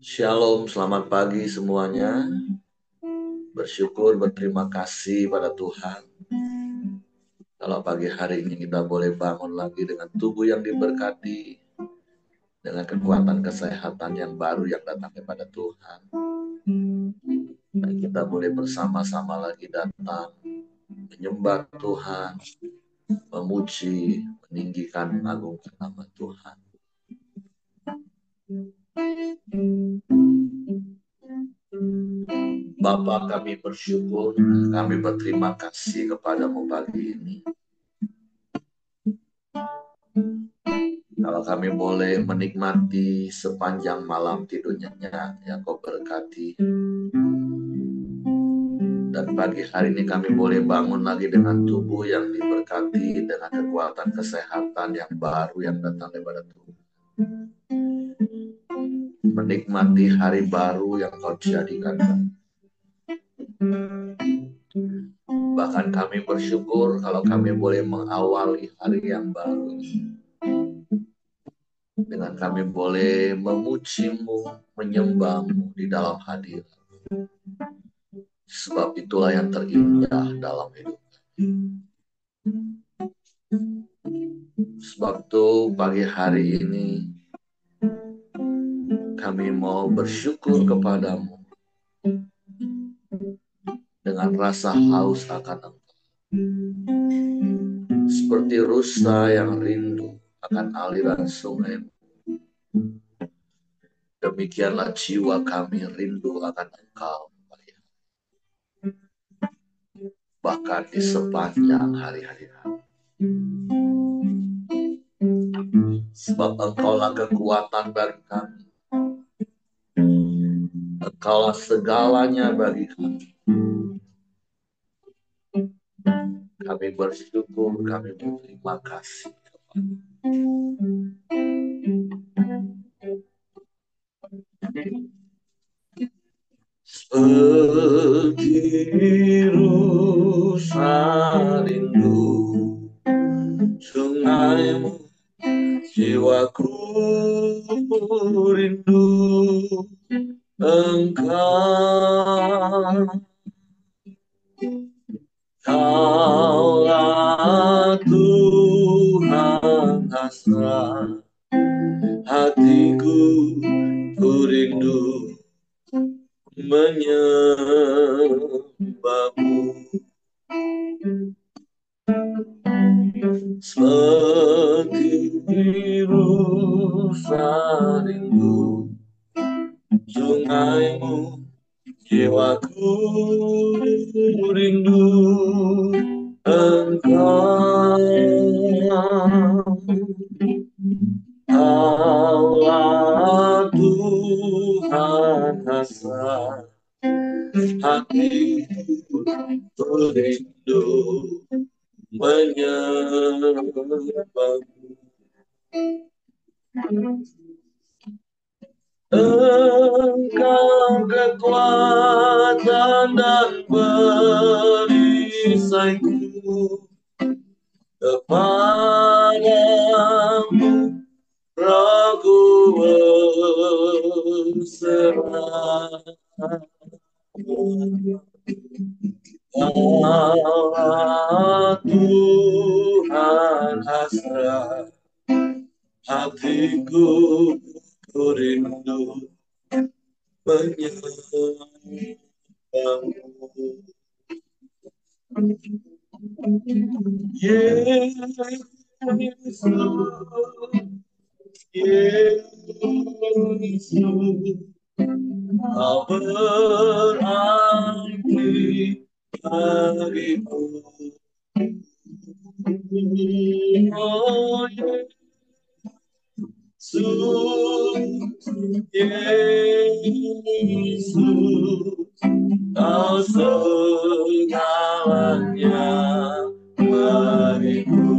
Shalom, selamat pagi semuanya. Bersyukur, berterima kasih pada Tuhan. Kalau pagi hari ini kita boleh bangun lagi dengan tubuh yang diberkati, dengan kekuatan kesehatan yang baru yang datang kepada Tuhan. Dan kita boleh bersama-sama lagi datang, menyembah Tuhan, memuji, meninggikan, mengagungkan nama Tuhan. Bapa, kami bersyukur, kami berterima kasih kepadamu pagi ini. Kalau kami boleh menikmati sepanjang malam tidurnya yang kau berkati. Dan pagi hari ini kami boleh bangun lagi dengan tubuh yang diberkati, dengan kekuatan kesehatan yang baru yang datang daripada Tuhan. Menikmati hari baru yang kau jadikan. Bahkan kami bersyukur kalau kami boleh mengawali hari yang baru dengan kami boleh memujimu, menyembahmu di dalam hadirat. Sebab itulah yang terindah dalam hidup. Sebab itu pagi hari ini kami mau bersyukur kepadamu dengan rasa haus akan Engkau. Seperti rusa yang rindu akan aliran sungai. Demikianlah jiwa kami rindu akan Engkau. Bahkan di sepanjang hari-hari kami. Sebab Engkaulah kekuatan bagi kami. Engkaulah segalanya bagi kami. Kami bersyukur, kami berterima kasih. Seperti rusa rindu sungaimu, jiwaku rindu Engkau. Kaulah Tuhan hasrat hatiku, ku rindu menyembahmu. Seperti rusa rindu sungaimu, jiwaku rindu Engkau. Allah Tuhan hasrat hatiku, rindu menyembahmu. Engkau kekuatan dan perisaiku, kepadamu Rohku berserah. Allah Tuhan hasrat hatiku, ku rindu menyembahmu. Yesus, Yesus, kau berarti bagiku. Oh Yesus, Yesus, kau segalanya bagiku.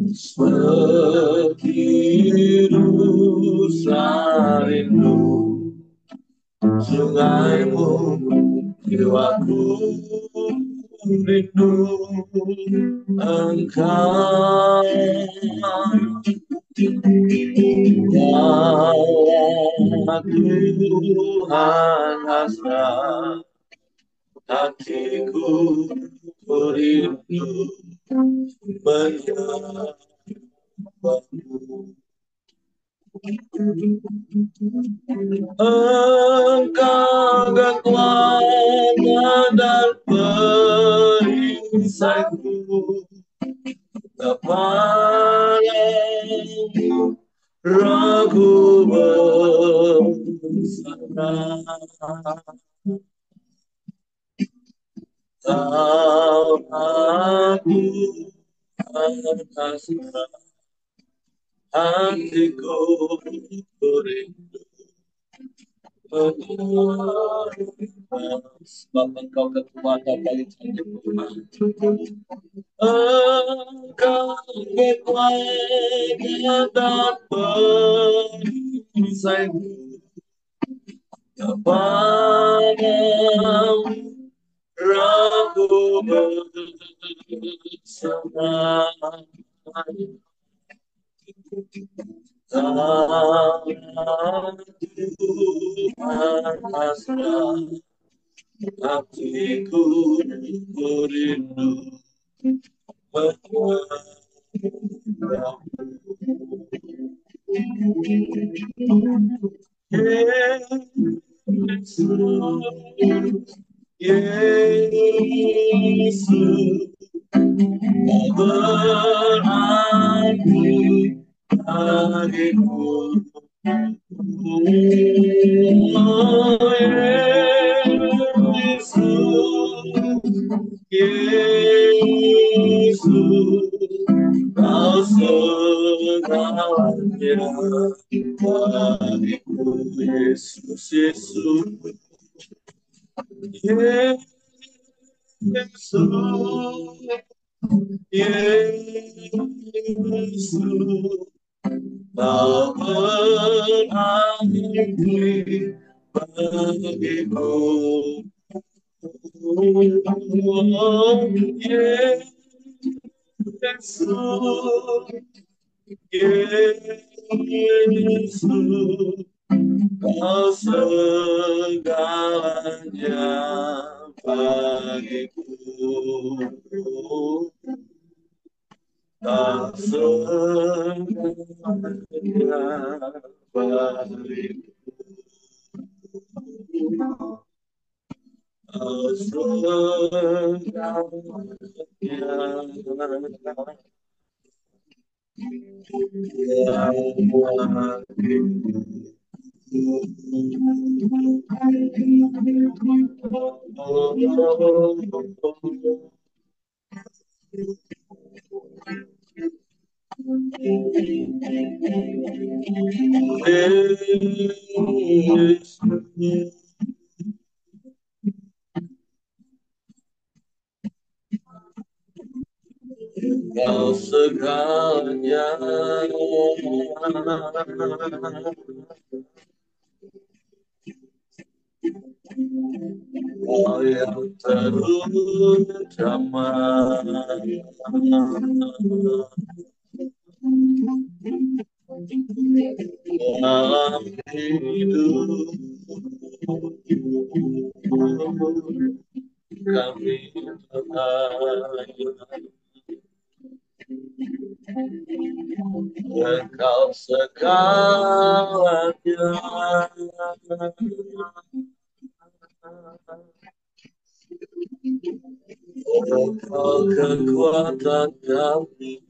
Seperti rusa rindu sungaimu, jiwaku rindu Engkau. Allah Tuhan hasrat hatiku rindu menyambamu. Engkau kekuatan dan perisaiku, kepadamu rohku bersandar. Kau aku hasrat hatiku rindu. Sebab Engkau kekuatan dari Tuhan. Engkau kekuatan dan perisaiku, kepadamu rohku bersandar. Tuhan hasrat hatiku rindu Yesus, berarti bagiku. Yesus, Kau segalanya bagiku. Yesus, Yesus, Yesus, Yesus, Kau berarti bagiku. Yesus, Kau segalanya bagiku. Kau segalanya bagiku. Kau segalanya Kau segalanya, Kau yang terutama dalam hidup kami. Engkau segalanya, Engkau kekuatan kami.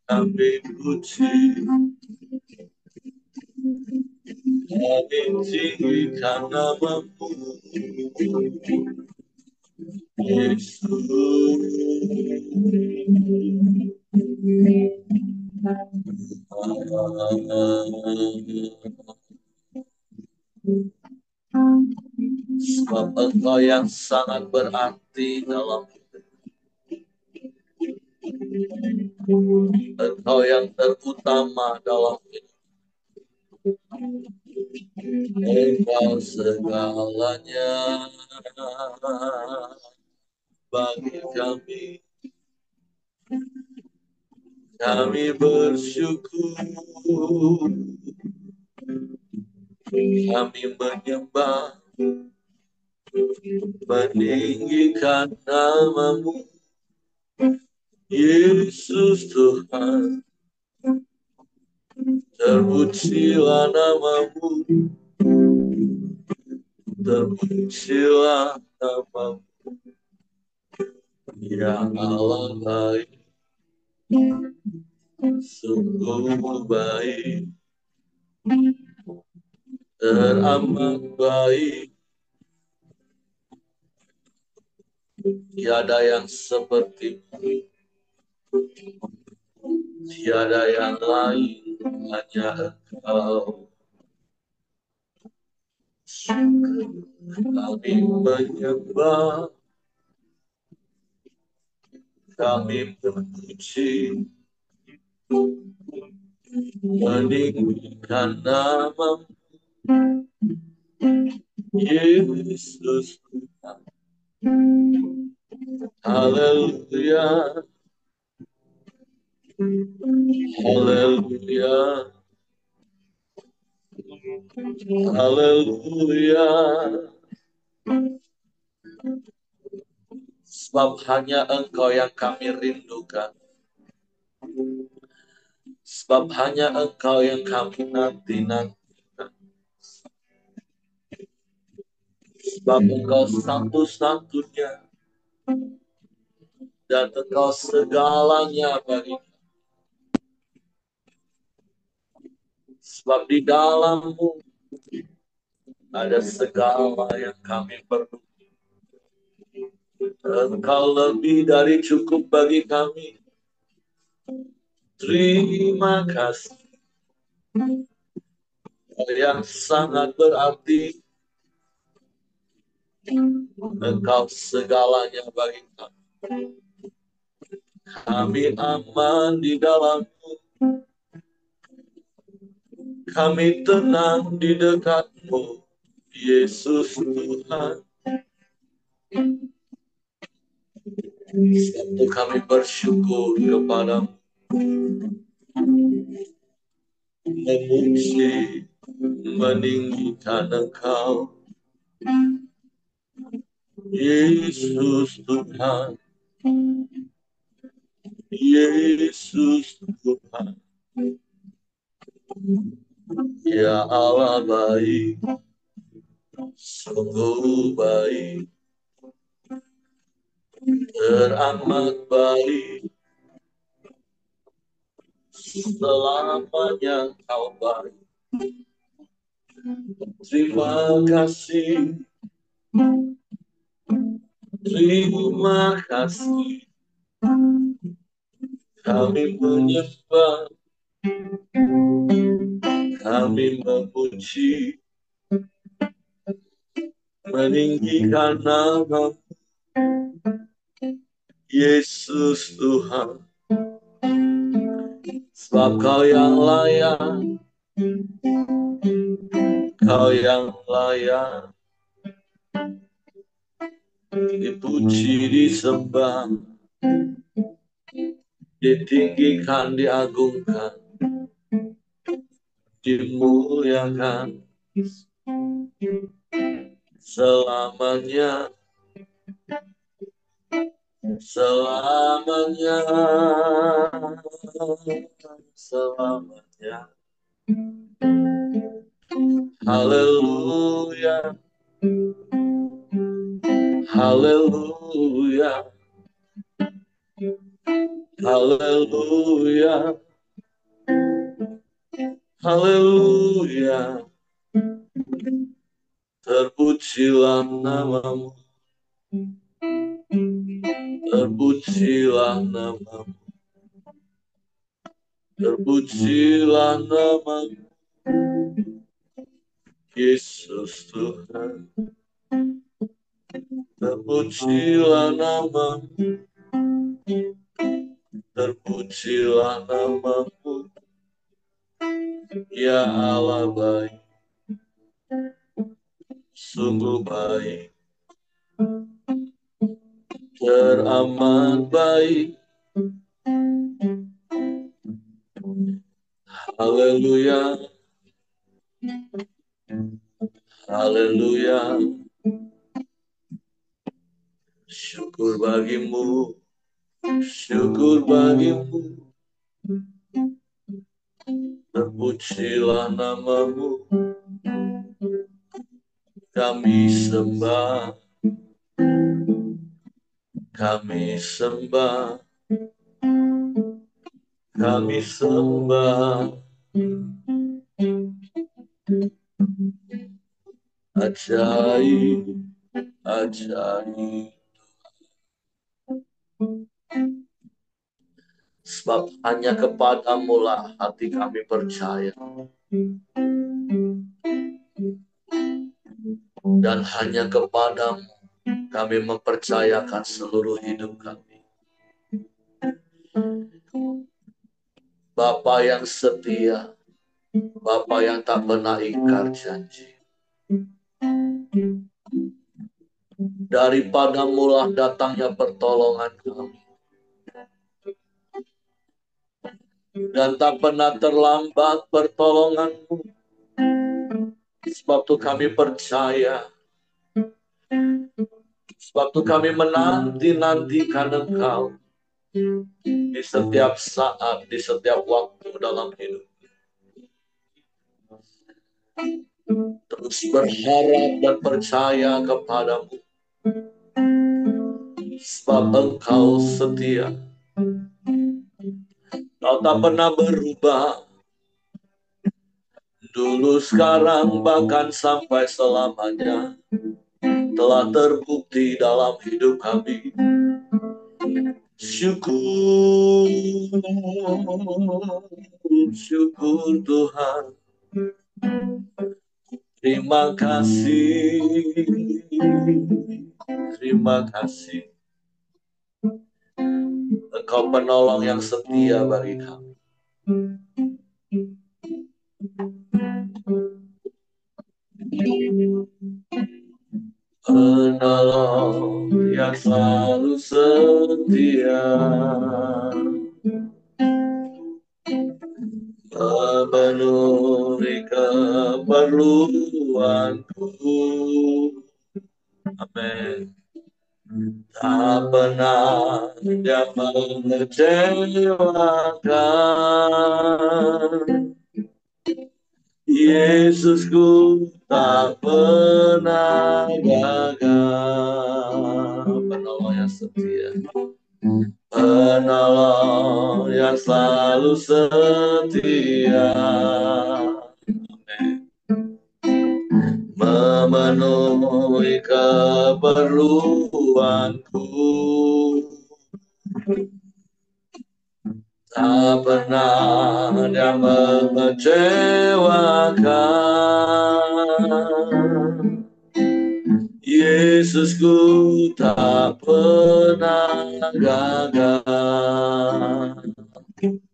Kami puji, kami tinggikan namamu, Yesus. Sebab Engkau yang sangat berarti dalam hidup. Engkau yang terutama dalam hidup. Engkau segalanya bagi kami. Kami bersyukur. Kami menyembah, meninggikan nama-Mu, Yesus Tuhan. Terpujilah nama-Mu, terpujilah nama-Mu. Ya Allah baik, sungguh baik, teramat baik. Tiada yang seperti-Mu, tiada yang lain, hanya Engkau. Kami menyembah, kami memuji, meninggikan nama Yesus Tuhan. Haleluya, haleluya, haleluya. Sebab hanya Engkau yang kami rindukan. Sebab hanya Engkau yang kami nanti-nantikan. Sebab Engkau satu-satunya dan Engkau segalanya bagi kami. Sebab di dalam-Mu ada segala yang kami perlu. Engkau lebih dari cukup bagi kami. Terima kasih. Yang sangat berarti. Engkau segalanya bagi kami. Kami aman di dalam-Mu. Kami tenang di dekat-Mu, Yesus Tuhan. Satu kami bersyukur kepada-Mu, memuji, meninggikan Engkau, Yesus Tuhan, Yesus Tuhan. Ya Allah baik, sungguh baik, teramat baik, selamanya Kau baik. Terima kasih, terima kasih. Kami menyembah, kami memuji, meninggikan nama Yesus Tuhan. Sebab Kau yang layak, Kau yang layak dipuji, disembah, ditinggikan, diagungkan, dimuliakan selamanya, selamanya, selamanya. Haleluya, haleluya, haleluya, haleluya. Terpujilah nama-Mu, terpujilah nama-Mu. Terpujilah nama Yesus Tuhan. Terpujilah nama, terpujilah namamu, ya Allah baik, sungguh baik, teramat baik. Haleluya, haleluya. Syukur bagimu, syukur bagimu. Terpujilah namamu, kami sembah, kami sembah, kami sembah. Ajaib, ajaib. Sebab hanya kepadamu lah hati kami percaya. Dan hanya kepadamu kami mempercayakan seluruh hidup kami. Bapa yang setia, Bapa yang tak pernah ingkar janji. Daripadamu lah datangnya pertolongan kami. Dan tak pernah terlambat pertolonganmu. Sebab itu kami percaya. Sebab itu kami menanti-nantikan Engkau. Di setiap saat, di setiap waktu dalam hidup. Terus berharap dan percaya kepadamu. Sebab Engkau setia. Kau tak pernah berubah. Dulu, sekarang, bahkan sampai selamanya. Telah terbukti dalam hidup kami. Syukur, syukur Tuhan. Terima kasih, terima kasih. Engkau penolong yang setia bagi kami. Penolong yang selalu setia, memenuhi keperluanku. Amin. Tak pernah dia mengecewakan. Yesusku tak pernah gagal. Penolong yang setia, penolong yang selalu setia. Memenuhi keperluanku. Tak pernah dia mengecewakan. Yesusku tak pernah gagal.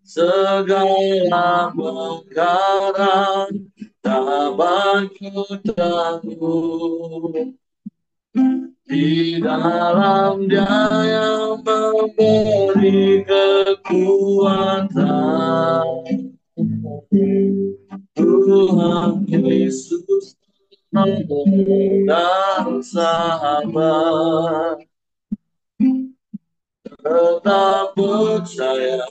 Segala perkara dapat ku tanggung. Di dalam Dia yang memberi kekuatan. Tuhan Yesus dan sahabat, tetap percaya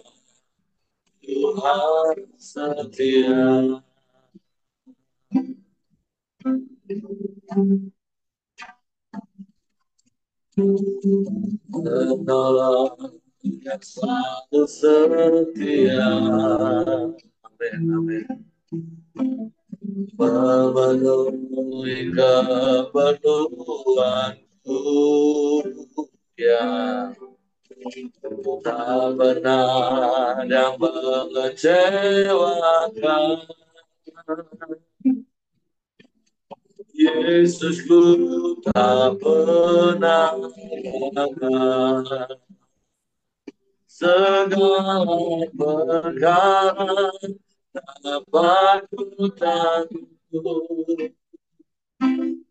Tuhan setia. Penolong yang selalu setia. Amin, amin. Memenuhi keperluanku. Ya, Tak pernah yang mengecewakan. Yesusku tak pernah gagal. Segala perkara dapat ku tanggung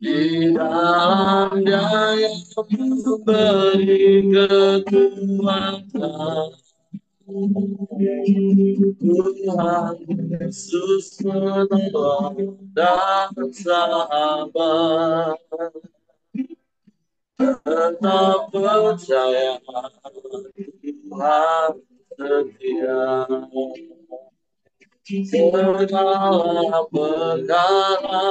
di dalam Dia yang memberi kekuatan. Tuhan Yesus menolong dan sahabat, tetap percaya Tuhan setia. Segala perkara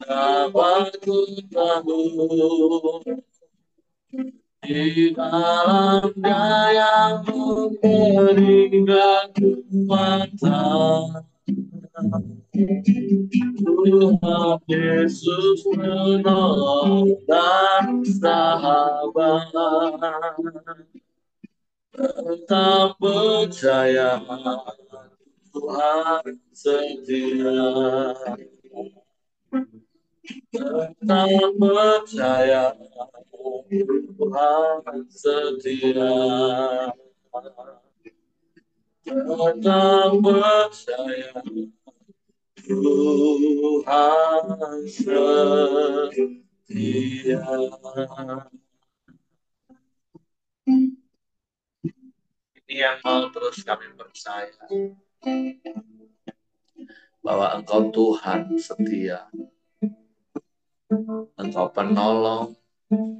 dapat ku tanggung di dalam Dia yang memberi kekuatan. Tuhan Yesus menolong dan sahabat, tetap percaya Tuhan setia. Tetap percaya Tuhan setia. Tetap percaya Tuhan setia. Ini yang mau terus kami percaya, bahwa Engkau Tuhan setia. Engkau penolong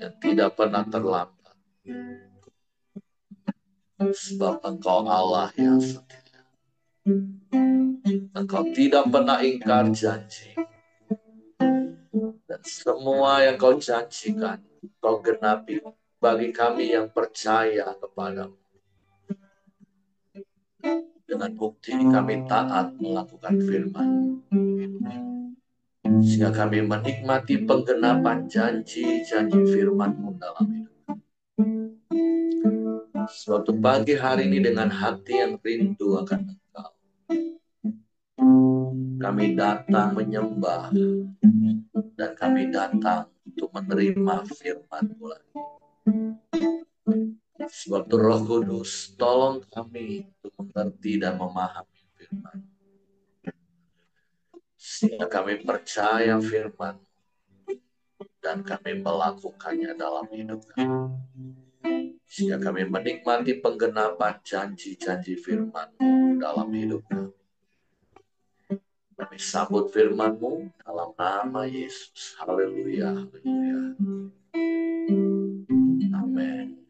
yang tidak pernah terlambat. Sebab Engkau Allah yang setia. Engkau tidak pernah ingkar janji. Dan semua yang Kau janjikan, Kau genapi bagi kami yang percaya kepadamu. Dengan bukti kami taat melakukan firman, sehingga kami menikmati penggenapan janji-janji firman-Mu dalam hidup. Suatu pagi hari ini dengan hati yang rindu akan Engkau, kami datang menyembah, dan kami datang untuk menerima firman-Mu lagi. Sebab Roh Kudus, tolong kami untuk mengerti dan memahami firman, sehingga kami percaya firman dan kami melakukannya dalam hidup kami. Sehingga kami menikmati penggenapan janji-janji firman dalam hidup kami. Kami sambut firman-Mu dalam nama Yesus. Haleluya, haleluya. Amin.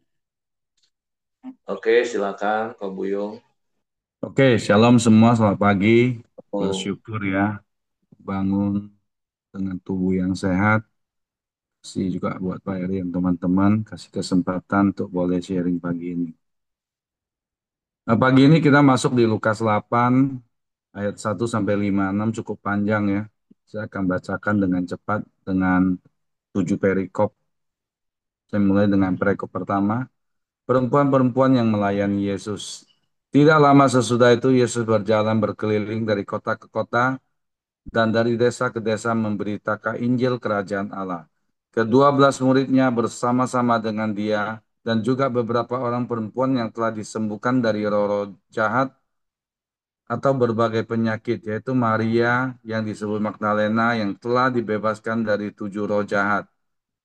Oke, silakan Kak Buyung. Oke, shalom semua, selamat pagi. Oh, Bersyukur ya, bangun dengan tubuh yang sehat. Kasih juga buat Pak Eri dan teman-teman, kasih kesempatan untuk boleh sharing pagi ini. Nah, pagi ini kita masuk di Lukas 8, ayat 1-5, 6, cukup panjang ya. Saya akan bacakan dengan cepat dengan 7 perikop. Saya mulai dengan perikop pertama, perempuan-perempuan yang melayani Yesus. Tidak lama sesudah itu, Yesus berjalan berkeliling dari kota ke kota, dan dari desa ke desa memberitakan Injil Kerajaan Allah. Kedua belas muridnya bersama-sama dengan dia dan juga beberapa orang perempuan yang telah disembuhkan dari roh-roh jahat atau berbagai penyakit, yaitu Maria yang disebut Magdalena yang telah dibebaskan dari 7 roh jahat,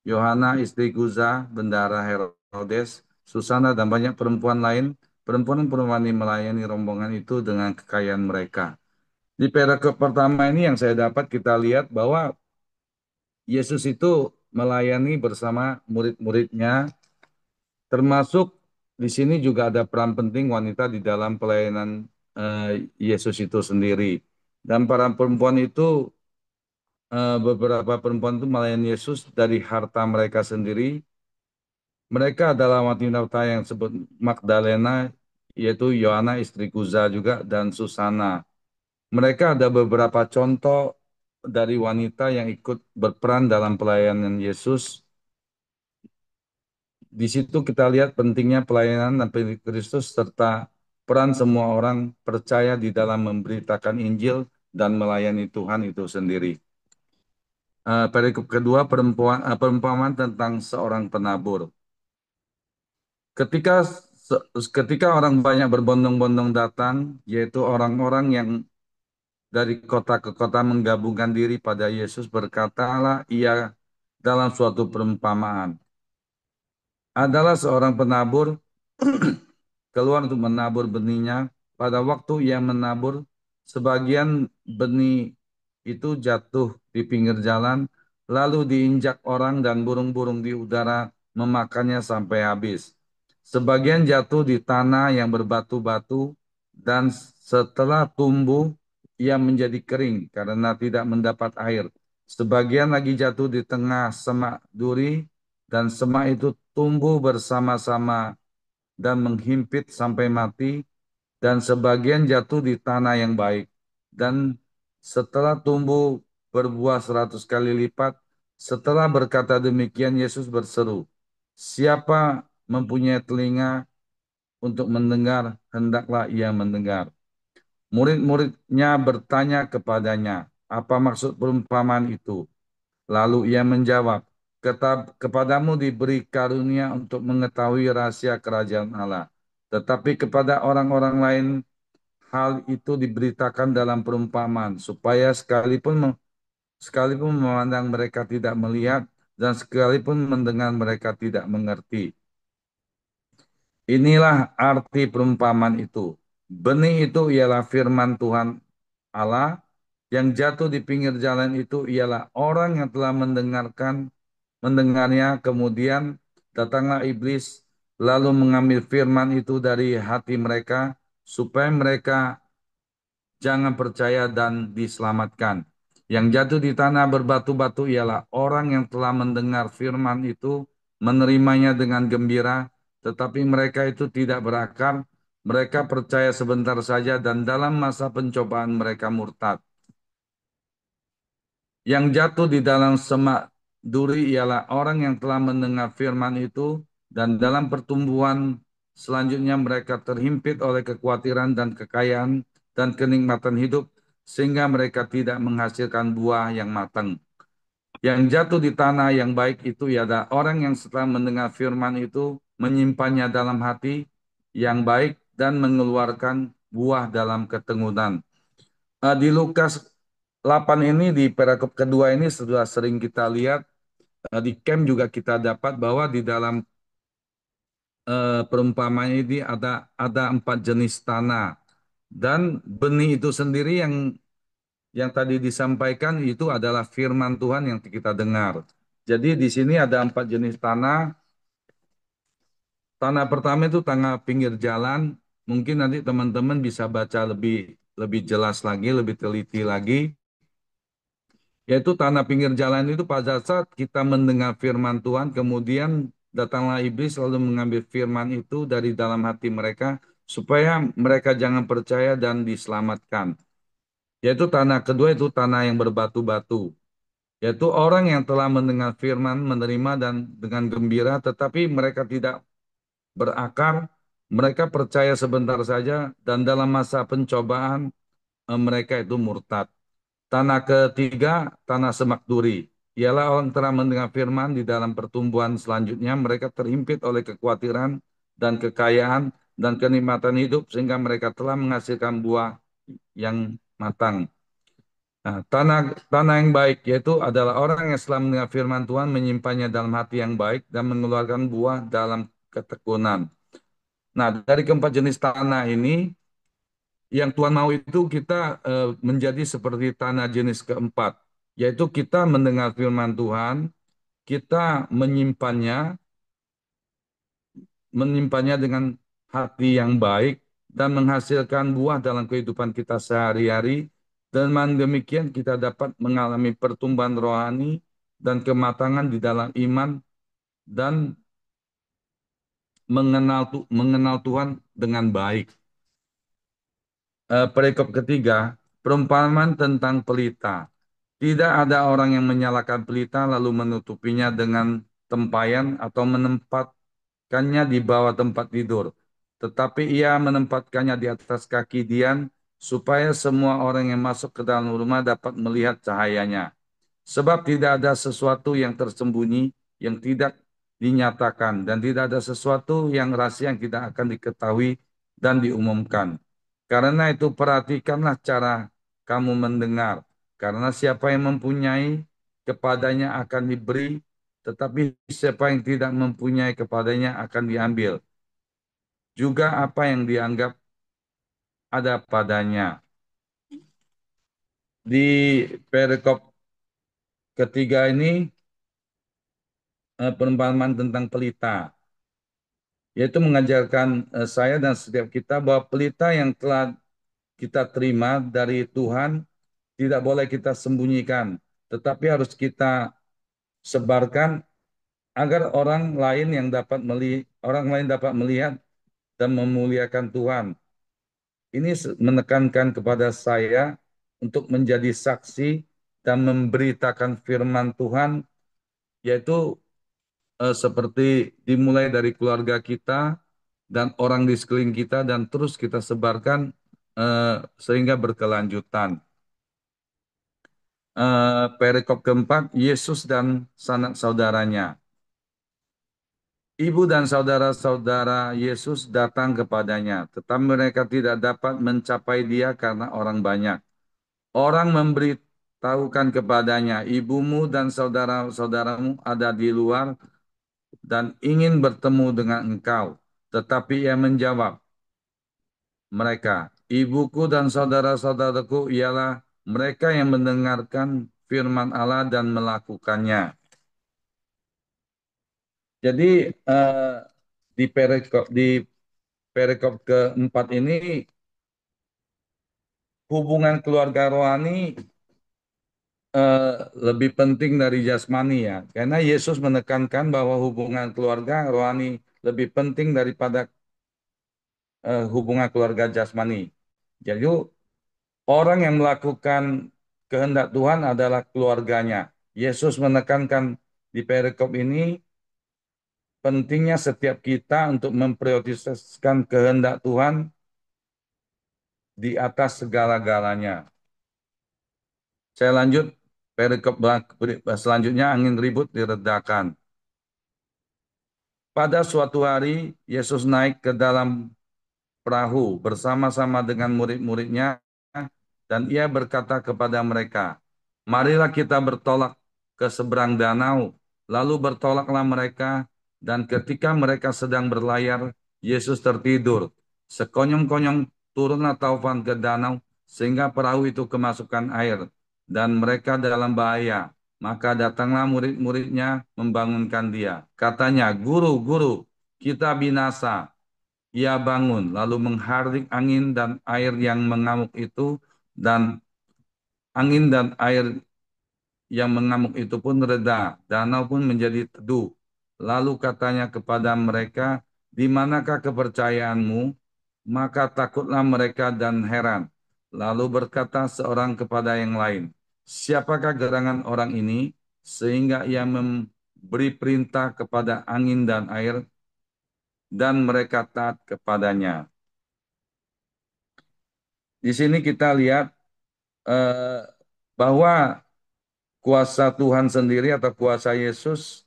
Yohana istri Guza, bendahara Herodes, Susana dan banyak perempuan lain. Perempuan-perempuan ini melayani rombongan itu dengan kekayaan mereka. Di paragraf pertama ini yang saya dapat kita lihat bahwa Yesus itu melayani bersama murid-muridnya, termasuk di sini juga ada peran penting wanita di dalam pelayanan Yesus itu sendiri. Dan para perempuan itu, beberapa perempuan itu melayani Yesus dari harta mereka sendiri. Mereka adalah wanita yang disebut Magdalena, yaitu Yohana istri Kuza juga, dan Susana. Mereka ada beberapa contoh dari wanita yang ikut berperan dalam pelayanan Yesus. di situ kita lihat pentingnya pelayanan dan pengikut Kristus serta peran semua orang percaya di dalam memberitakan Injil dan melayani Tuhan itu sendiri. Perikop kedua, perumpamaan tentang seorang penabur. Ketika ketika orang banyak berbondong-bondong datang, yaitu orang-orang yang dari kota ke kota menggabungkan diri pada Yesus, berkatalah ia dalam suatu perumpamaan. Adalah seorang penabur keluar untuk menabur benihnya. Pada waktu ia menabur, sebagian benih itu jatuh di pinggir jalan, lalu diinjak orang dan burung-burung di udara memakannya sampai habis. Sebagian jatuh di tanah yang berbatu-batu, dan setelah tumbuh, ia menjadi kering karena tidak mendapat air. Sebagian lagi jatuh di tengah semak duri, dan semak itu tumbuh bersama-sama dan menghimpit sampai mati, dan sebagian jatuh di tanah yang baik. Dan setelah tumbuh berbuah 100 kali lipat, setelah berkata demikian, Yesus berseru, siapa mempunyai telinga untuk mendengar, hendaklah ia mendengar. Murid-muridnya bertanya kepadanya, apa maksud perumpamaan itu? Lalu ia menjawab, kepadamu diberi karunia untuk mengetahui rahasia kerajaan Allah. Tetapi kepada orang-orang lain hal itu diberitakan dalam perumpamaan, supaya sekalipun memandang mereka tidak melihat, dan sekalipun mendengar mereka tidak mengerti. Inilah arti perumpamaan itu. Benih itu ialah firman Tuhan Allah, yang jatuh di pinggir jalan itu ialah orang yang telah mendengarnya, kemudian datanglah iblis lalu mengambil firman itu dari hati mereka supaya mereka jangan percaya dan diselamatkan. Yang jatuh di tanah berbatu-batu ialah orang yang telah mendengar firman itu, menerimanya dengan gembira, tetapi mereka itu tidak berakar. Mereka percaya sebentar saja dan dalam masa pencobaan mereka murtad. Yang jatuh di dalam semak duri ialah orang yang telah mendengar firman itu, dan dalam pertumbuhan selanjutnya mereka terhimpit oleh kekhawatiran dan kekayaan dan kenikmatan hidup, sehingga mereka tidak menghasilkan buah yang matang. Yang jatuh di tanah yang baik itu ialah orang yang setelah mendengar firman itu menyimpannya dalam hati yang baik dan mengeluarkan buah dalam keteguhan. Di Lukas 8 ini, di perikop kedua ini sudah sering kita lihat, di camp juga kita dapat bahwa di dalam perumpamaan ini ada 4 jenis tanah, dan benih itu sendiri yang tadi disampaikan itu adalah firman Tuhan yang kita dengar. Jadi di sini ada 4 jenis tanah. Tanah pertama itu tanah pinggir jalan. Mungkin nanti teman-teman bisa baca lebih lebih jelas lagi, lebih teliti lagi. Yaitu tanah pinggir jalan itu pada saat kita mendengar firman Tuhan, kemudian datanglah iblis lalu mengambil firman itu dari dalam hati mereka, supaya mereka jangan percaya dan diselamatkan. Yaitu tanah kedua itu tanah yang berbatu-batu. Yaitu orang yang telah mendengar firman, menerima dan dengan gembira, tetapi mereka tidak berakar, mereka percaya sebentar saja, dan dalam masa pencobaan mereka itu murtad. Tanah ketiga, tanah semak duri. Ialah orang telah mendengar firman, di dalam pertumbuhan selanjutnya mereka terhimpit oleh kekhawatiran dan kekayaan dan kenikmatan hidup, sehingga mereka telah menghasilkan buah yang matang. Nah, tanah yang baik yaitu adalah orang yang setelah mendengar firman Tuhan menyimpannya dalam hati yang baik dan mengeluarkan buah dalam ketekunan. Nah, dari keempat jenis tanah ini, yang Tuhan mau itu kita menjadi seperti tanah jenis keempat, yaitu kita mendengar firman Tuhan, kita menyimpannya dengan hati yang baik dan menghasilkan buah dalam kehidupan kita sehari-hari. Dan dengan demikian kita dapat mengalami pertumbuhan rohani dan kematangan di dalam iman dan mengenal Tuhan dengan baik. Perikop ketiga, perumpamaan tentang pelita. Tidak ada orang yang menyalakan pelita lalu menutupinya dengan tempayan atau menempatkannya di bawah tempat tidur, tetapi ia menempatkannya di atas kaki Dian, supaya semua orang yang masuk ke dalam rumah dapat melihat cahayanya. Sebab tidak ada sesuatu yang tersembunyi yang tidak dinyatakan, dan tidak ada sesuatu yang rahasia yang tidak akan diketahui dan diumumkan. Karena itu perhatikanlah cara kamu mendengar, karena siapa yang mempunyai kepadanya akan diberi, tetapi siapa yang tidak mempunyai kepadanya akan diambil. Juga apa yang dianggap ada padanya. Di perikop ketiga ini perumpamaan tentang pelita, yaitu mengajarkan saya dan setiap kita bahwa pelita yang telah kita terima dari Tuhan tidak boleh kita sembunyikan, tetapi harus kita sebarkan agar orang lain dapat melihat dan memuliakan Tuhan. Ini menekankan kepada saya untuk menjadi saksi dan memberitakan firman Tuhan, yaitu seperti dimulai dari keluarga kita dan orang di sekeliling kita dan terus kita sebarkan sehingga berkelanjutan. Perikop keempat, Yesus dan sanak saudaranya. Ibu dan saudara-saudara Yesus datang kepadanya, tetapi mereka tidak dapat mencapai dia karena orang banyak. Orang memberitahukan kepadanya, ibumu dan saudara-saudaramu ada di luar dan ingin bertemu dengan engkau. Tetapi ia menjawab mereka, ibuku dan saudara-saudaraku ialah mereka yang mendengarkan firman Allah dan melakukannya. Jadi di perikop keempat ini hubungan keluarga rohani eh, lebih penting dari jasmani ya. Karena Yesus menekankan bahwa hubungan keluarga rohani lebih penting daripada hubungan keluarga jasmani. Jadi orang yang melakukan kehendak Tuhan adalah keluarganya. Yesus menekankan di perikop ini pentingnya setiap kita untuk memprioritaskan kehendak Tuhan di atas segala-galanya. Saya lanjut, perikop selanjutnya, angin ribut diredakan. Pada suatu hari, Yesus naik ke dalam perahu bersama-sama dengan murid-muridnya, dan ia berkata kepada mereka, marilah kita bertolak ke seberang danau. Lalu bertolaklah mereka, dan ketika mereka sedang berlayar, Yesus tertidur. Sekonyong-konyong turunlah taufan ke danau, sehingga perahu itu kemasukan air, dan mereka dalam bahaya. Maka datanglah murid-muridnya membangunkan dia. Katanya, Guru, Guru, kita binasa. Ia bangun, lalu menghardik angin dan air yang mengamuk itu, dan angin dan air yang mengamuk itu pun reda, danau pun menjadi teduh. Lalu katanya kepada mereka, di manakah kepercayaanmu? Maka takutlah mereka dan heran. Lalu berkata seorang kepada yang lain, siapakah gerangan orang ini sehingga ia memberi perintah kepada angin dan air dan mereka taat kepadanya. Di sini kita lihat eh, bahwa kuasa Tuhan sendiri atau kuasa Yesus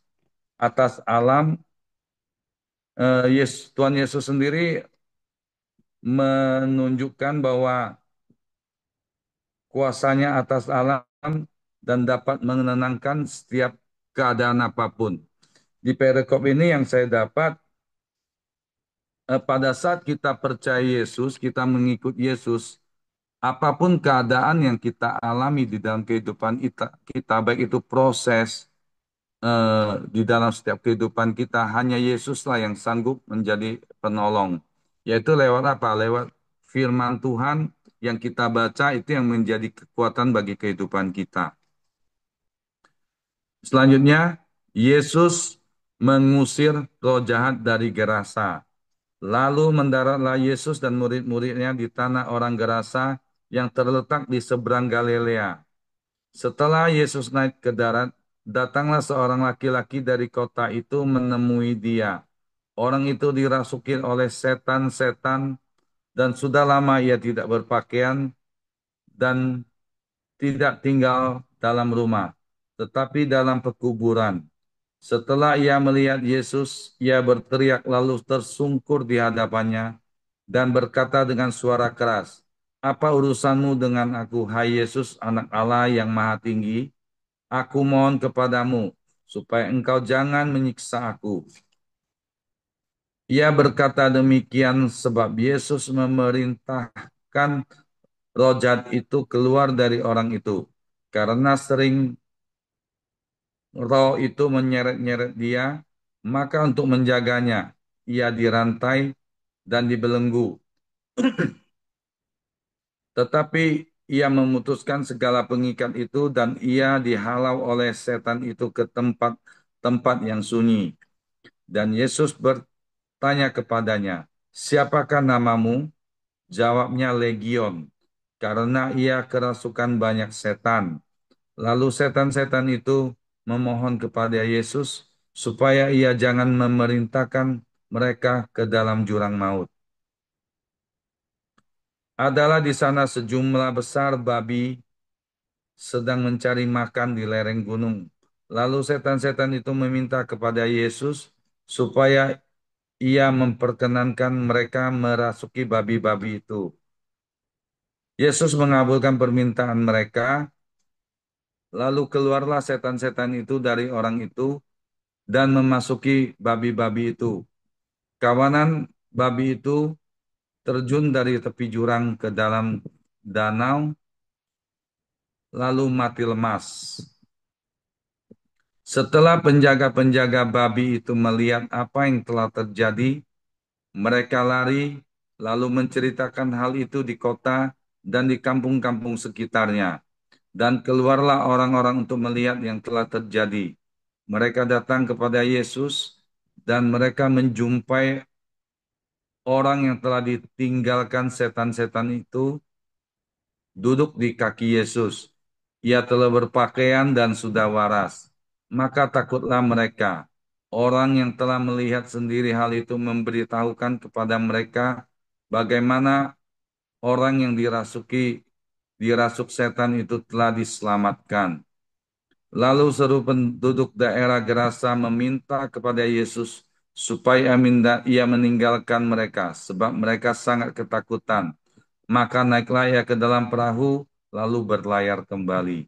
atas alam, Tuhan Yesus sendiri menunjukkan bahwa kuasanya atas alam dan dapat menenangkan setiap keadaan apapun. Di perikop ini yang saya dapat, pada saat kita percaya Yesus, kita mengikut Yesus, apapun keadaan yang kita alami di dalam kehidupan kita, baik itu proses di dalam setiap kehidupan kita, hanya Yesuslah yang sanggup menjadi penolong. Yaitu lewat apa? Lewat firman Tuhan yang kita baca itu yang menjadi kekuatan bagi kehidupan kita. Selanjutnya, Yesus mengusir roh jahat dari Gerasa. Lalu mendaratlah Yesus dan murid-muridnya di tanah orang Gerasa yang terletak di seberang Galilea. Setelah Yesus naik ke darat, datanglah seorang laki-laki dari kota itu menemui dia. Orang itu dirasuki oleh setan-setan dan sudah lama ia tidak berpakaian dan tidak tinggal dalam rumah, tetapi dalam pekuburan. Setelah ia melihat Yesus, ia berteriak lalu tersungkur di hadapannya dan berkata dengan suara keras, "Apa urusanmu dengan aku, hai Yesus, anak Allah yang maha tinggi? Aku mohon kepadamu, supaya engkau jangan menyiksa aku." Ia berkata demikian sebab Yesus memerintahkan roh jahat itu keluar dari orang itu. Karena sering roh itu menyeret-nyeret dia, maka untuk menjaganya, ia dirantai dan dibelenggu. Tetapi ia memutuskan segala pengikat itu dan ia dihalau oleh setan itu ke tempat-tempat yang sunyi. Dan Yesus bertanya kepadanya, "Siapakah namamu?" Jawabnya Legion, karena ia kerasukan banyak setan. Lalu setan-setan itu memohon kepada Yesus supaya ia jangan memerintahkan mereka ke dalam jurang maut. Adalah di sana sejumlah besar babi sedang mencari makan di lereng gunung. Lalu setan-setan itu meminta kepada Yesus supaya ia memperkenankan mereka merasuki babi-babi itu. Yesus mengabulkan permintaan mereka, lalu keluarlah setan-setan itu dari orang itu dan memasuki babi-babi itu. Kawanan babi itu terjun dari tepi jurang ke dalam danau, lalu mati lemas. Setelah penjaga-penjaga babi itu melihat apa yang telah terjadi, mereka lari lalu menceritakan hal itu di kota dan di kampung-kampung sekitarnya. Dan keluarlah orang-orang untuk melihat yang telah terjadi. Mereka datang kepada Yesus dan mereka menjumpai orang yang telah ditinggalkan setan-setan itu duduk di kaki Yesus. Ia telah berpakaian dan sudah waras. Maka takutlah mereka. Orang yang telah melihat sendiri hal itu memberitahukan kepada mereka bagaimana orang yang dirasuk setan itu telah diselamatkan. Lalu seluruh penduduk daerah Gerasa meminta kepada Yesus supaya ia meninggalkan mereka, sebab mereka sangat ketakutan. Maka naiklah ia ke dalam perahu, lalu berlayar kembali.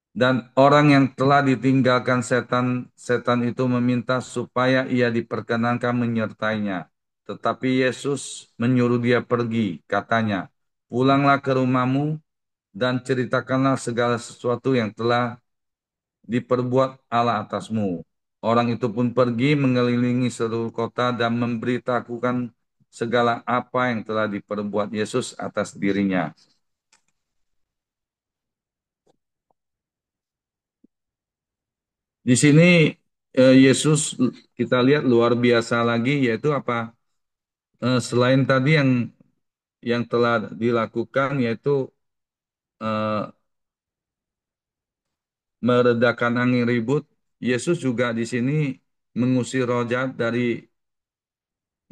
Dan orang yang telah ditinggalkan setan itu meminta supaya ia diperkenankan menyertainya. Tetapi Yesus menyuruh dia pergi, katanya, "Pulanglah ke rumahmu dan ceritakanlah segala sesuatu yang telah diperbuat Allah atasmu." Orang itu pun pergi mengelilingi seluruh kota dan memberitahukan segala apa yang telah diperbuat Yesus atas dirinya. Di sini Yesus kita lihat luar biasa lagi, yaitu apa? Selain tadi yang telah dilakukan, yaitu eh, meredakan angin ribut, Yesus juga di sini mengusir roh jahat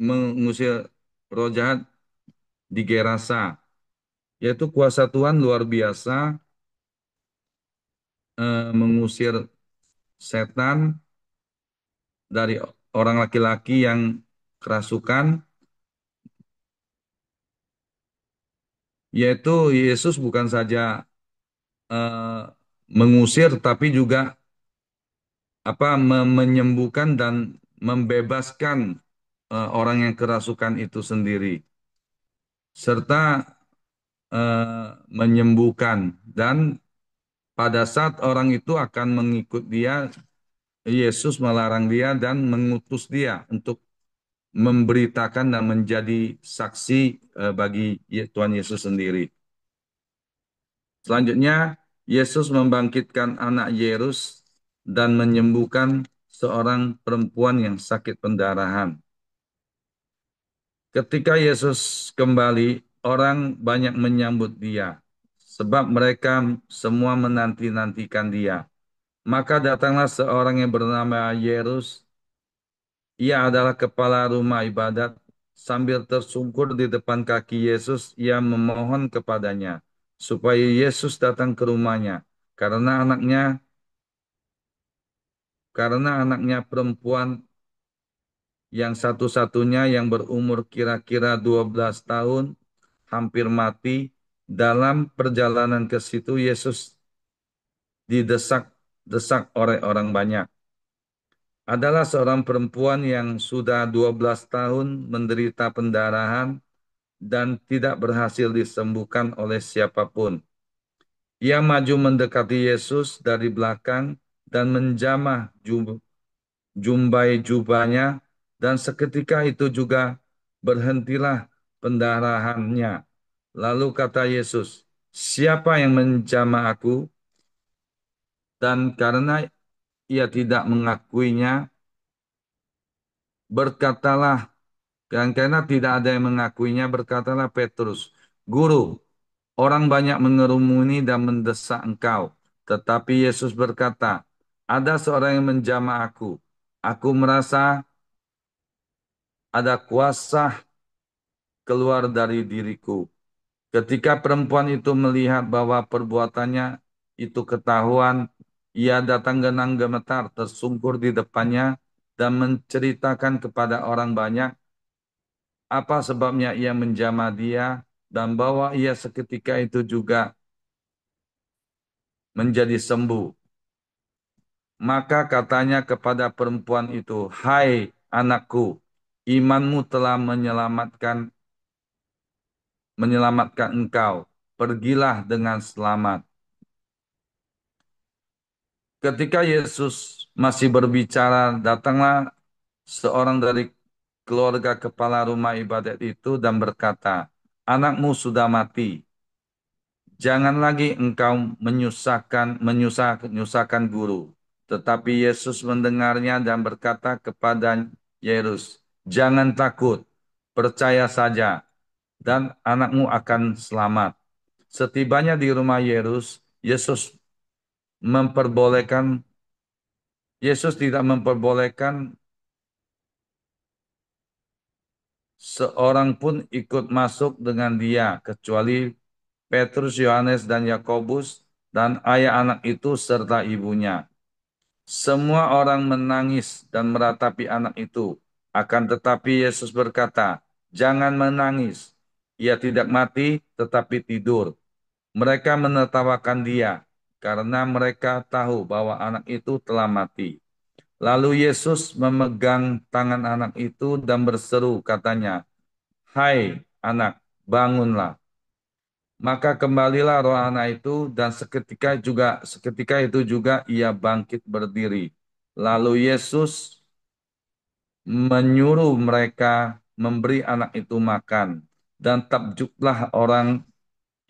mengusir roh jahat di Gerasa, yaitu kuasa Tuhan luar biasa mengusir setan dari orang laki-laki yang kerasukan, yaitu Yesus bukan saja eh, mengusir tapi juga menyembuhkan dan membebaskan orang yang kerasukan itu sendiri serta menyembuhkan dan pada saat orang itu akan mengikut dia, Yesus melarang dia dan mengutus dia untuk memberitakan dan menjadi saksi bagi Tuhan Yesus sendiri. Selanjutnya, Yesus membangkitkan anak Yairus dan menyembuhkan seorang perempuan yang sakit pendarahan. Ketika Yesus kembali, orang banyak menyambut dia, sebab mereka semua menanti-nantikan dia. Maka datanglah seorang yang bernama Yairus, Ia adalah kepala rumah ibadat. Sambil tersungkur di depan kaki Yesus, ia memohon kepadanya supaya Yesus datang ke rumahnya karena anaknya perempuan yang satu-satunya yang berumur kira-kira 12 tahun hampir mati. Dalam perjalanan ke situ Yesus didesak-desak oleh orang banyak. Adalah seorang perempuan yang sudah 12 tahun menderita pendarahan dan tidak berhasil disembuhkan oleh siapapun. Ia maju mendekati Yesus dari belakang dan menjamah jumbai jubahnya, dan seketika itu juga berhentilah pendarahannya. Lalu kata Yesus, "Siapa yang menjamah aku?" Dan karena ia tidak mengakuinya, berkatalah, dan karena tidak ada yang mengakuinya, berkatalah Petrus, "Guru, orang banyak mengerumuni dan mendesak engkau." Tetapi Yesus berkata, "Ada seorang yang menjamah aku. Aku merasa ada kuasa keluar dari diriku." Ketika perempuan itu melihat bahwa perbuatannya itu ketahuan, ia datang genang gemetar, tersungkur di depannya, dan menceritakan kepada orang banyak apa sebabnya ia menjamah dia, dan bahwa ia seketika itu juga menjadi sembuh. Maka katanya kepada perempuan itu, "Hai anakku, imanmu telah menyelamatkan engkau. Pergilah dengan selamat." Ketika Yesus masih berbicara, datanglah seorang dari keluarga kepala rumah ibadat itu dan berkata, "Anakmu sudah mati. Jangan lagi engkau menyusahkan guru." Tetapi Yesus mendengarnya dan berkata kepada Yairus, "Jangan takut, percaya saja, dan anakmu akan selamat." Setibanya di rumah Yairus, memperbolehkan Yesus tidak memperbolehkan seorang pun ikut masuk dengan dia, kecuali Petrus, Yohanes, dan Yakobus, dan ayah anak itu serta ibunya. Semua orang menangis dan meratapi anak itu. Akan tetapi Yesus berkata, "Jangan menangis. Ia tidak mati, tetapi tidur." Mereka menertawakan dia, karena mereka tahu bahwa anak itu telah mati. Lalu Yesus memegang tangan anak itu dan berseru, katanya, "Hai anak, bangunlah." Maka kembalilah roh anak itu, dan seketika itu juga ia bangkit berdiri. Lalu Yesus menyuruh mereka memberi anak itu makan, dan takjublah orang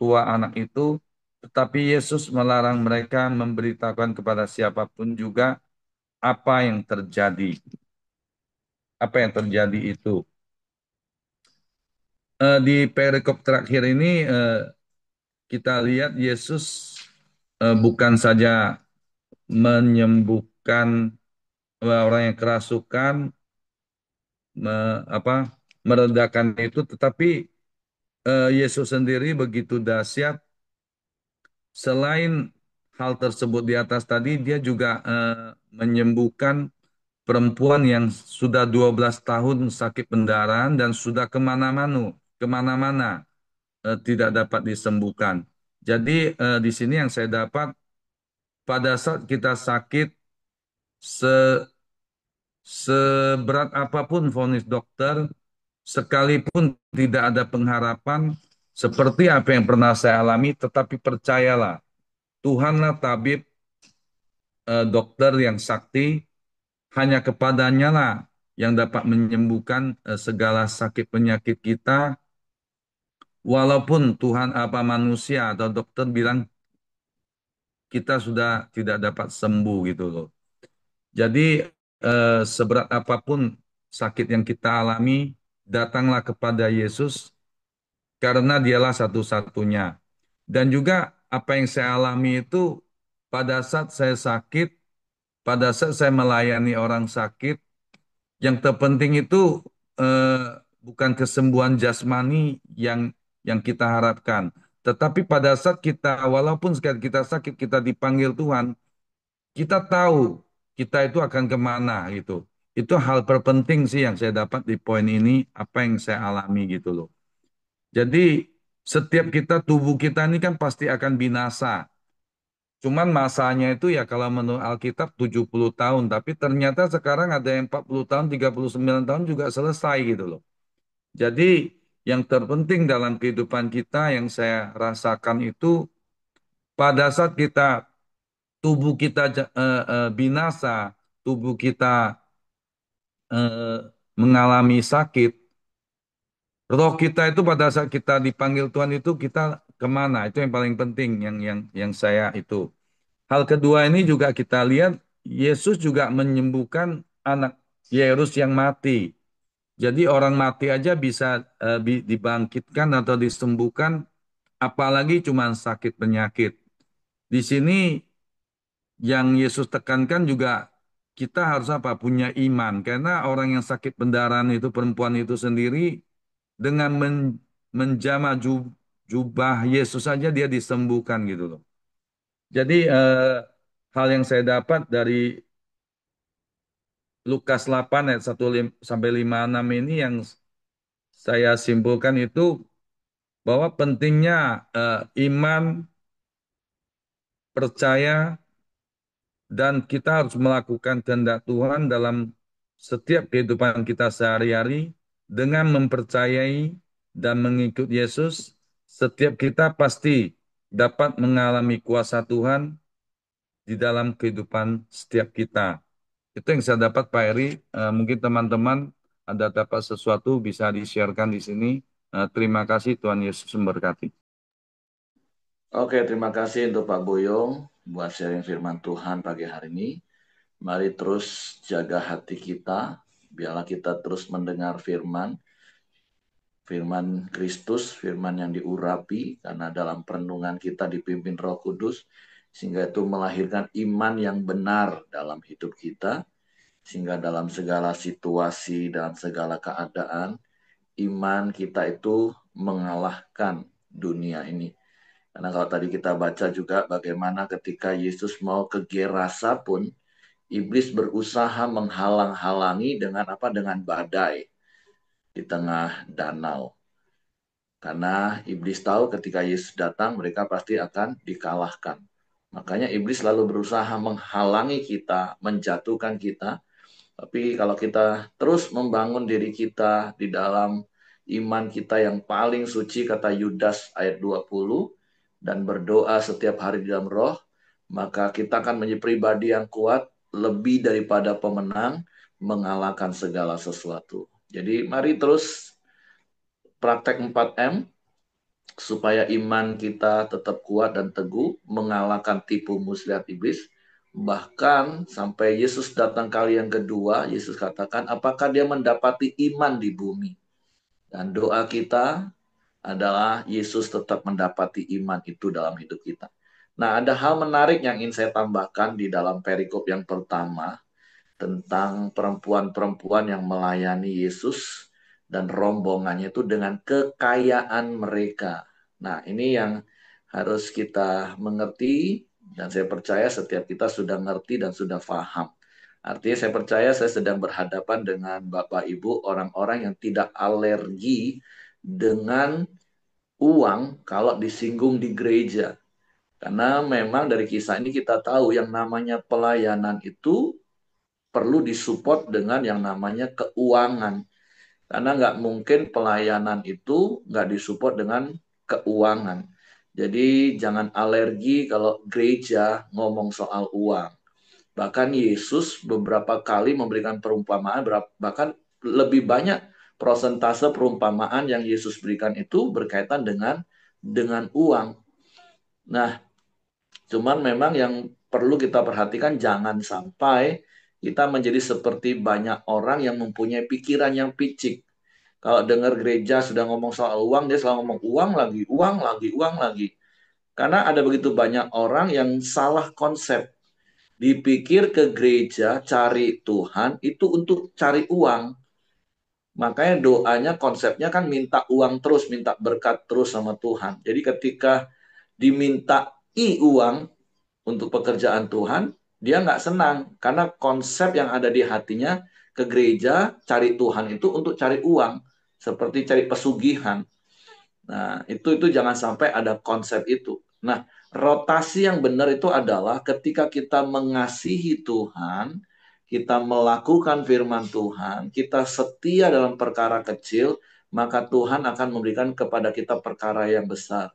tua anak itu, tetapi Yesus melarang mereka memberitakan kepada siapapun juga apa yang terjadi. Apa yang terjadi itu. Di perikop terakhir ini kita lihat Yesus bukan saja menyembuhkan orang yang kerasukan, apa, meredakan itu, tetapi Yesus sendiri begitu dahsyat. Selain hal tersebut di atas tadi, dia juga menyembuhkan perempuan yang sudah 12 tahun sakit pendarahan dan sudah kemana-mana tidak dapat disembuhkan. Jadi di sini yang saya dapat, pada saat kita sakit, se- seberat apapun vonis dokter, sekalipun tidak ada pengharapan, seperti apa yang pernah saya alami, tetapi percayalah, Tuhanlah tabib, dokter yang sakti, hanya kepadanya lah yang dapat menyembuhkan segala sakit penyakit kita, walaupun Tuhan apa manusia atau dokter bilang kita sudah tidak dapat sembuh gitu loh. Jadi seberat apapun sakit yang kita alami, datanglah kepada Yesus karena dialah satu-satunya. Dan juga apa yang saya alami itu pada saat saya sakit, pada saat saya melayani orang sakit, Yang terpenting itu bukan kesembuhan jasmani yang kita harapkan, tetapi pada saat kita, walaupun sekali kita sakit, kita dipanggil Tuhan, kita tahu kita itu akan kemana gitu. Itu hal terpenting sih yang saya dapat di poin ini, apa yang saya alami gitu loh. Jadi setiap kita, tubuh kita ini kan pasti akan binasa. Cuman masanya itu ya kalau menurut Alkitab 70 tahun, tapi ternyata sekarang ada yang 40 tahun, 39 tahun juga selesai gitu loh. Jadi yang terpenting dalam kehidupan kita yang saya rasakan itu pada saat kita, tubuh kita binasa, tubuh kita mengalami sakit, roh kita itu pada saat kita dipanggil Tuhan itu kita kemana? Itu yang paling penting yang saya itu. Hal kedua ini juga kita lihat Yesus juga menyembuhkan anak Yairus yang mati. Jadi orang mati aja bisa dibangkitkan atau disembuhkan, apalagi cuma sakit penyakit. Di sini yang Yesus tekankan juga kita harus apa? Punya iman. Karena orang yang sakit pendarahan itu, perempuan itu sendiri, dengan menjamah jubah Yesus saja dia disembuhkan gitu loh. Jadi hal yang saya dapat dari Lukas 8 ayat 1 sampai 56 ini yang saya simpulkan itu bahwa pentingnya iman, percaya, dan kita harus melakukan kehendak Tuhan dalam setiap kehidupan kita sehari-hari dengan mempercayai dan mengikut Yesus. Setiap kita pasti dapat mengalami kuasa Tuhan di dalam kehidupan setiap kita. Itu yang saya dapat Pak Eri. Mungkin teman-teman ada dapat sesuatu bisa di-sharekan di sini. Terima kasih Tuhan Yesus memberkati. Oke, terima kasih untuk Pak Boyong buat sharing firman Tuhan pagi hari ini. Mari terus jaga hati kita, biarlah kita terus mendengar firman, firman Kristus, firman yang diurapi, karena dalam perenungan kita dipimpin Roh Kudus, sehingga itu melahirkan iman yang benar dalam hidup kita, sehingga dalam segala situasi, dalam segala keadaan, iman kita itu mengalahkan dunia ini. Karena kalau tadi kita baca juga bagaimana ketika Yesus mau ke Gerasa pun, iblis berusaha menghalang-halangi dengan apa? Dengan badai di tengah danau. Karena iblis tahu ketika Yesus datang, mereka pasti akan dikalahkan. Makanya iblis selalu berusaha menghalangi kita, menjatuhkan kita. Tapi kalau kita terus membangun diri kita di dalam iman kita yang paling suci, kata Yudas ayat 20, dan berdoa setiap hari di dalam roh, maka kita akan menjadi pribadi yang kuat, lebih daripada pemenang, mengalahkan segala sesuatu. Jadi mari terus praktek 4M, supaya iman kita tetap kuat dan teguh, mengalahkan tipu muslihat iblis. Bahkan sampai Yesus datang kali yang kedua, Yesus katakan, apakah dia mendapati iman di bumi? Dan doa kita adalah Yesus tetap mendapati iman itu dalam hidup kita. Nah, ada hal menarik yang ingin saya tambahkan di dalam perikop yang pertama, tentang perempuan-perempuan yang melayani Yesus dan rombongannya itu dengan kekayaan mereka. Nah, ini yang harus kita mengerti, dan saya percaya setiap kita sudah ngerti dan sudah paham. Artinya saya percaya saya sedang berhadapan dengan Bapak Ibu, orang-orang yang tidak alergi dengan uang kalau disinggung di gereja. Karena memang dari kisah ini kita tahu yang namanya pelayanan itu perlu disupport dengan yang namanya keuangan. Karena nggak mungkin pelayanan itu nggak disupport dengan keuangan. Jadi jangan alergi kalau gereja ngomong soal uang. Bahkan Yesus beberapa kali memberikan perumpamaan, bahkan lebih banyak prosentase perumpamaan yang Yesus berikan itu berkaitan dengan uang. Nah, cuman memang yang perlu kita perhatikan jangan sampai kita menjadi seperti banyak orang yang mempunyai pikiran yang picik. Kalau dengar gereja sudah ngomong soal uang, dia selalu ngomong uang lagi, uang lagi, uang lagi. Karena ada begitu banyak orang yang salah konsep. Dipikir ke gereja cari Tuhan itu untuk cari uang. Makanya doanya konsepnya kan minta uang terus, minta berkat terus sama Tuhan. Jadi ketika dimintai uang untuk pekerjaan Tuhan, dia nggak senang. Karena konsep yang ada di hatinya ke gereja cari Tuhan itu untuk cari uang. Seperti cari pesugihan. Nah, itu jangan sampai ada konsep itu. Nah, rotasi yang benar itu adalah ketika kita mengasihi Tuhan, kita melakukan firman Tuhan, kita setia dalam perkara kecil, maka Tuhan akan memberikan kepada kita perkara yang besar.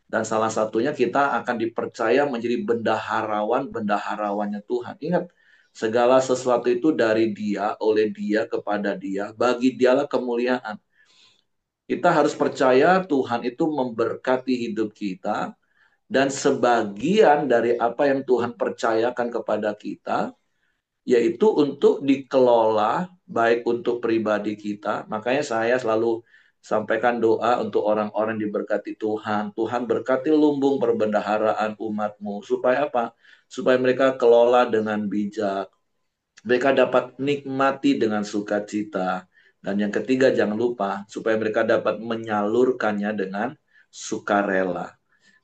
Dan salah satunya kita akan dipercaya menjadi bendaharawan-bendaharawannya Tuhan. Ingat, segala sesuatu itu dari Dia, oleh Dia, kepada Dia, bagi Dialah kemuliaan. Kita harus percaya Tuhan itu memberkati hidup kita, dan sebagian dari apa yang Tuhan percayakan kepada kita, yaitu untuk dikelola, baik untuk pribadi kita. Makanya saya selalu sampaikan doa untuk orang-orang diberkati Tuhan. Tuhan berkati lumbung perbendaharaan umatmu. Supaya apa? Supaya mereka kelola dengan bijak, mereka dapat nikmati dengan sukacita. Dan yang ketiga, jangan lupa, supaya mereka dapat menyalurkannya dengan sukarela.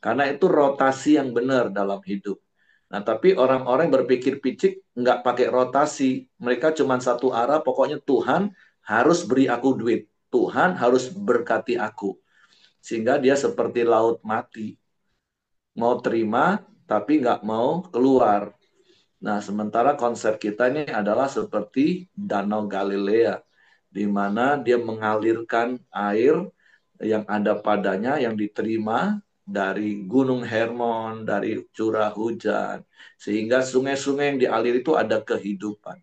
Karena itu rotasi yang benar dalam hidup. Nah, tapi orang-orang berpikir picik, nggak pakai rotasi. Mereka cuma satu arah, pokoknya Tuhan harus beri aku duit. Tuhan harus berkati aku. Sehingga dia seperti laut mati. Mau terima, tapi nggak mau keluar. Nah, sementara konsep kita ini adalah seperti Danau Galilea, di mana dia mengalirkan air yang ada padanya, yang diterima dari Gunung Hermon, dari curah hujan, sehingga sungai-sungai yang dialir itu ada kehidupan.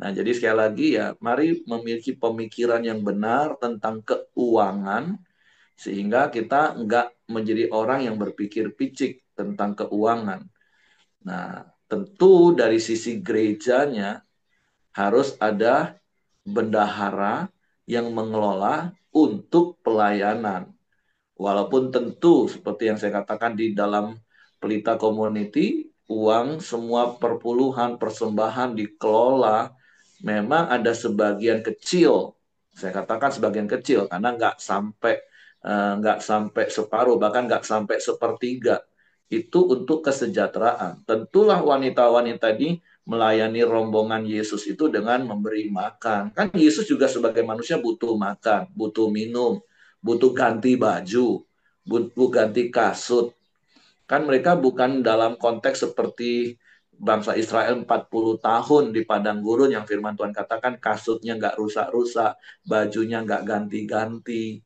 Nah, jadi sekali lagi ya, mari memiliki pemikiran yang benar tentang keuangan, sehingga kita nggak menjadi orang yang berpikir picik tentang keuangan. Nah, tentu dari sisi gerejanya harus ada bendahara yang mengelola untuk pelayanan. Walaupun tentu seperti yang saya katakan di dalam Pelita Community, uang semua perpuluhan, persembahan dikelola, memang ada sebagian kecil, saya katakan sebagian kecil karena nggak sampai separuh, bahkan nggak sampai sepertiga, itu untuk kesejahteraan. Tentulah wanita-wanita ini melayani rombongan Yesus itu dengan memberi makan. Kan Yesus juga sebagai manusia butuh makan, butuh minum, butuh ganti baju, butuh ganti kasut. Kan mereka bukan dalam konteks seperti bangsa Israel 40 tahun di padang gurun yang firman Tuhan katakan kasutnya nggak rusak-rusak, bajunya nggak ganti-ganti.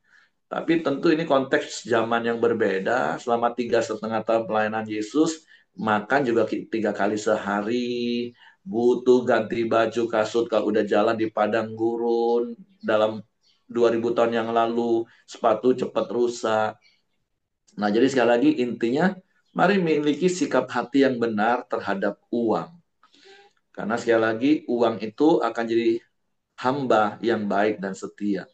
Tapi tentu ini konteks zaman yang berbeda. Selama 3,5 tahun pelayanan Yesus, makan juga 3 kali sehari, butuh ganti baju kasut kalau udah jalan di padang gurun. Dalam 2000 tahun yang lalu, sepatu cepat rusak. Nah, jadi sekali lagi intinya, mari memiliki sikap hati yang benar terhadap uang. Karena sekali lagi, uang itu akan jadi hamba yang baik dan setia.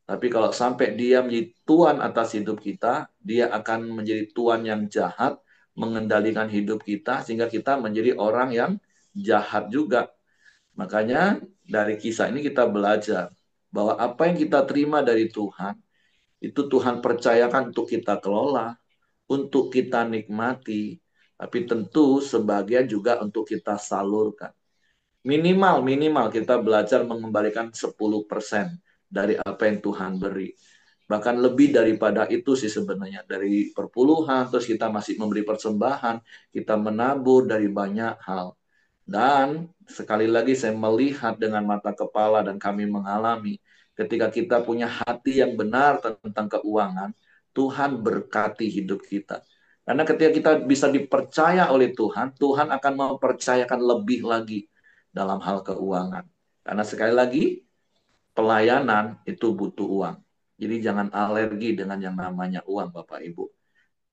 Tapi kalau sampai dia menjadi tuan atas hidup kita, dia akan menjadi tuan yang jahat, mengendalikan hidup kita, sehingga kita menjadi orang yang jahat juga. Makanya dari kisah ini kita belajar bahwa apa yang kita terima dari Tuhan, itu Tuhan percayakan untuk kita kelola, untuk kita nikmati, tapi tentu sebagian juga untuk kita salurkan. Minimal kita belajar mengembalikan 10% dari apa yang Tuhan beri. Bahkan lebih daripada itu sih sebenarnya. Dari perpuluhan, terus kita masih memberi persembahan, kita menabur dari banyak hal. Dan sekali lagi saya melihat dengan mata kepala dan kami mengalami, ketika kita punya hati yang benar tentang keuangan, Tuhan berkati hidup kita. Karena ketika kita bisa dipercaya oleh Tuhan, Tuhan akan mempercayakan lebih lagi dalam hal keuangan. Karena sekali lagi, pelayanan itu butuh uang. Jadi jangan alergi dengan yang namanya uang, Bapak Ibu.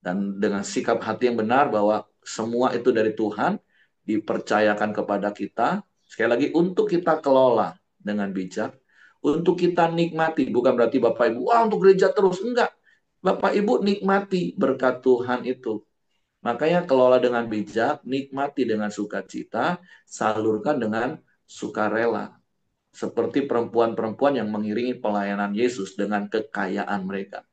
Dan dengan sikap hati yang benar bahwa semua itu dari Tuhan, dipercayakan kepada kita, sekali lagi untuk kita kelola dengan bijak, untuk kita nikmati, bukan berarti Bapak Ibu, wah untuk gereja terus, enggak. Bapak Ibu nikmati berkat Tuhan itu. Makanya kelola dengan bijak, nikmati dengan sukacita, salurkan dengan sukarela. Seperti perempuan-perempuan yang mengiringi pelayanan Yesus dengan kekayaan mereka.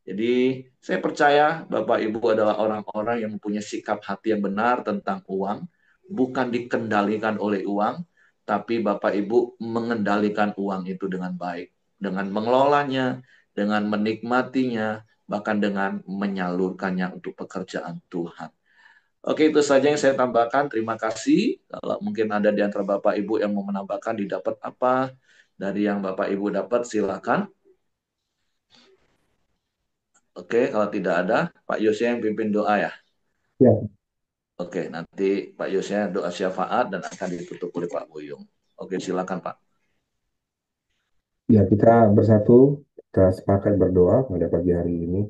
Jadi saya percaya Bapak Ibu adalah orang-orang yang mempunyai sikap hati yang benar tentang uang, bukan dikendalikan oleh uang, tapi Bapak Ibu mengendalikan uang itu dengan baik, dengan mengelolanya, dengan menikmatinya, bahkan dengan menyalurkannya untuk pekerjaan Tuhan. Oke, itu saja yang saya tambahkan. Terima kasih. Kalau mungkin ada di antara Bapak Ibu yang mau menambahkan, didapat apa dari yang Bapak Ibu dapat, silakan. Oke, kalau tidak ada, Pak Yosya yang pimpin doa ya. Ya, Oke, nanti Pak Yosya doa syafaat dan akan ditutup oleh Pak Buyung. Oke, silakan Pak. ya kita bersatu, kita sepakat berdoa pada pagi hari ini.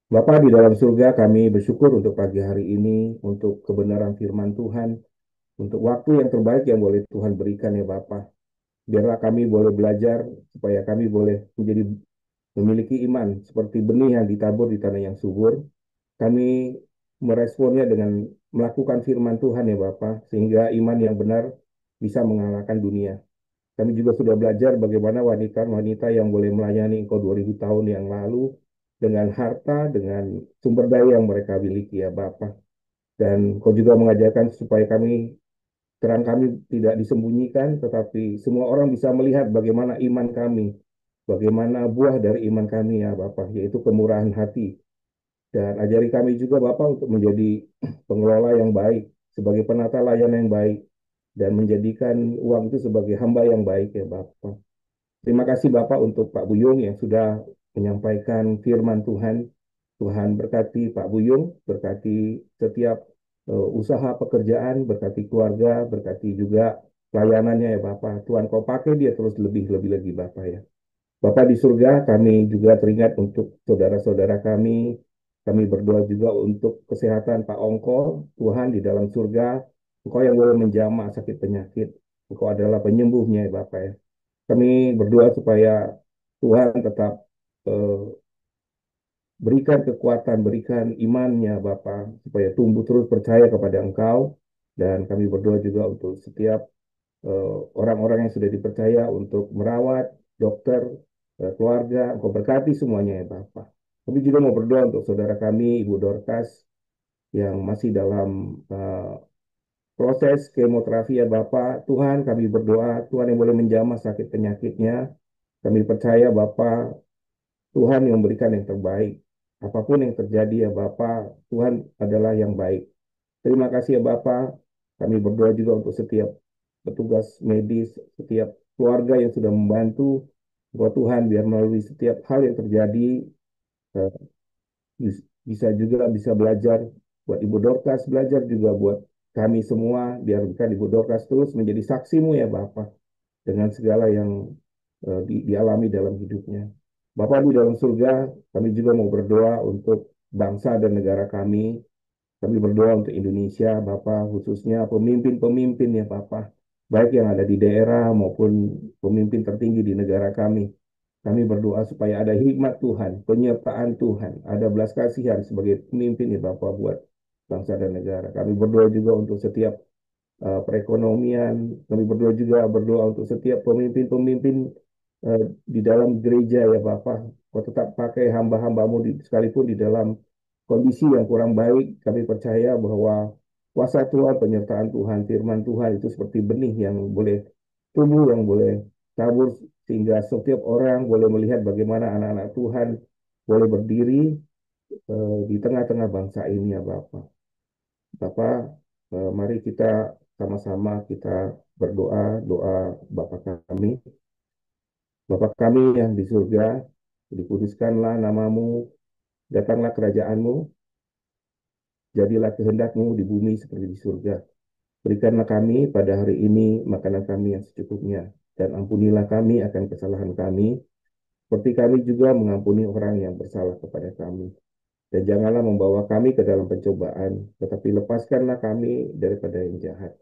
Bapa di dalam surga, kami bersyukur untuk pagi hari ini, untuk kebenaran firman Tuhan, untuk waktu yang terbaik yang boleh Tuhan berikan ya Bapa. Biarlah kami boleh belajar, supaya kami boleh menjadi memiliki iman, seperti benih yang ditabur di tanah yang subur. Kami meresponnya dengan melakukan firman Tuhan ya Bapa, sehingga iman yang benar bisa mengalahkan dunia. Kami juga sudah belajar bagaimana wanita-wanita yang boleh melayani Engkau 2000 tahun yang lalu dengan harta, dengan sumber daya yang mereka miliki ya Bapa. Dan Engkau juga mengajarkan supaya terang kami tidak disembunyikan, tetapi semua orang bisa melihat bagaimana iman kami, bagaimana buah dari iman kami ya Bapa, yaitu kemurahan hati. Dan ajari kami juga Bapak untuk menjadi pengelola yang baik, sebagai penata layanan yang baik, dan menjadikan uang itu sebagai hamba yang baik ya Bapak. Terima kasih Bapak untuk Pak Buyung yang sudah menyampaikan firman Tuhan. Tuhan berkati Pak Buyung, berkati setiap usaha pekerjaan, berkati keluarga, berkati juga pelayanannya ya Bapak. Tuhan kau pakai dia terus lebih-lebih lagi Bapak ya. Bapak di surga, kami juga teringat untuk saudara-saudara kami. Kami berdoa juga untuk kesehatan Pak Ongko. Tuhan di dalam surga, Engkau yang boleh menjamah sakit penyakit. Engkau adalah penyembuhnya ya Bapak ya. Kami berdoa supaya Tuhan tetap eh, berikan kekuatan, berikan imannya Bapak, supaya tumbuh terus percaya kepada Engkau. Dan kami berdoa juga untuk setiap orang-orang yang sudah dipercaya untuk merawat, dokter, keluarga, Engkau berkati semuanya ya Bapak. Kami juga mau berdoa untuk saudara kami, Ibu Dorcas, yang masih dalam proses kemoterapi ya Bapak. Tuhan kami berdoa, Tuhan yang boleh menjamah sakit penyakitnya. Kami percaya Bapak, Tuhan yang memberikan yang terbaik. Apapun yang terjadi ya Bapak, Tuhan adalah yang baik. Terima kasih ya Bapak. Kami berdoa juga untuk setiap petugas medis, setiap keluarga yang sudah membantu. Buat Tuhan, biar melalui setiap hal yang terjadi, eh, bisa juga bisa belajar. Buat Ibu Dorcas, belajar juga buat kami semua, biar bukan Ibu Dorcas terus menjadi saksimu ya Bapak, dengan segala yang dialami dalam hidupnya. Bapak di dalam surga, kami juga mau berdoa untuk bangsa dan negara kami. Kami berdoa untuk Indonesia, Bapak, khususnya pemimpin-pemimpin ya Bapak, baik yang ada di daerah maupun pemimpin tertinggi di negara kami. Kami berdoa supaya ada hikmat Tuhan, penyertaan Tuhan, ada belas kasihan sebagai pemimpin ya Bapak buat bangsa dan negara. Kami berdoa juga untuk setiap perekonomian. Kami berdoa untuk setiap pemimpin-pemimpin di dalam gereja ya Bapak. Kau tetap pakai hamba-hambamu sekalipun di dalam kondisi yang kurang baik. Kami percaya bahwa kuasa Tuhan, penyertaan Tuhan, firman Tuhan itu seperti benih yang boleh tumbuh, yang boleh tabur sehingga setiap orang boleh melihat bagaimana anak-anak Tuhan boleh berdiri di tengah-tengah bangsa ini ya Bapak. Bapak, mari kita sama-sama kita berdoa, doa Bapa kami. Bapa kami yang di surga, dikuduskanlah namamu, datanglah kerajaanmu, jadilah kehendakmu di bumi seperti di surga. Berikanlah kami pada hari ini makanan kami yang secukupnya, dan ampunilah kami akan kesalahan kami, seperti kami juga mengampuni orang yang bersalah kepada kami. Dan janganlah membawa kami ke dalam pencobaan, tetapi lepaskanlah kami daripada yang jahat.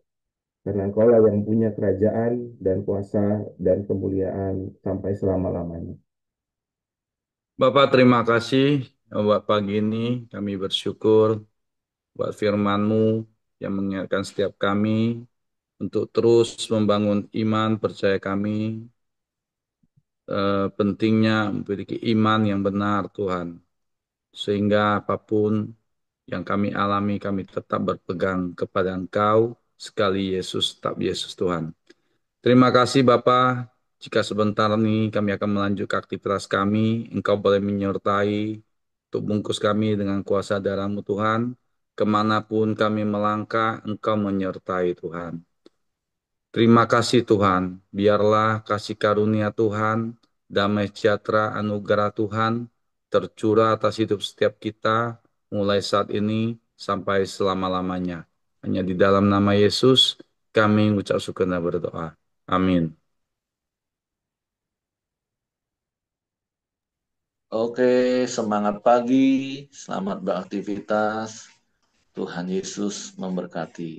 Karena Engkau lah yang punya kerajaan dan kuasa dan kemuliaan sampai selama-lamanya. Bapak terima kasih buat pagi ini kami bersyukur buat firman-Mu yang mengingatkan setiap kami untuk terus membangun iman percaya kami, pentingnya memiliki iman yang benar Tuhan, sehingga apapun yang kami alami kami tetap berpegang kepada Engkau, sekali Yesus tetap Yesus Tuhan. Terima kasih Bapa. Jika sebentar ini kami akan melanjutkan aktivitas kami, Engkau boleh menyertai untuk bungkus kami dengan kuasa darah-Mu Tuhan. Kemanapun kami melangkah, Engkau menyertai Tuhan. Terima kasih Tuhan. Biarlah kasih karunia Tuhan, damai sejahtera anugerah Tuhan tercurah atas hidup setiap kita, mulai saat ini sampai selama-lamanya. Hanya di dalam nama Yesus, kami mengucap syukur dan berdoa. Amin. Oke, semangat pagi, selamat beraktivitas. Tuhan Yesus memberkati.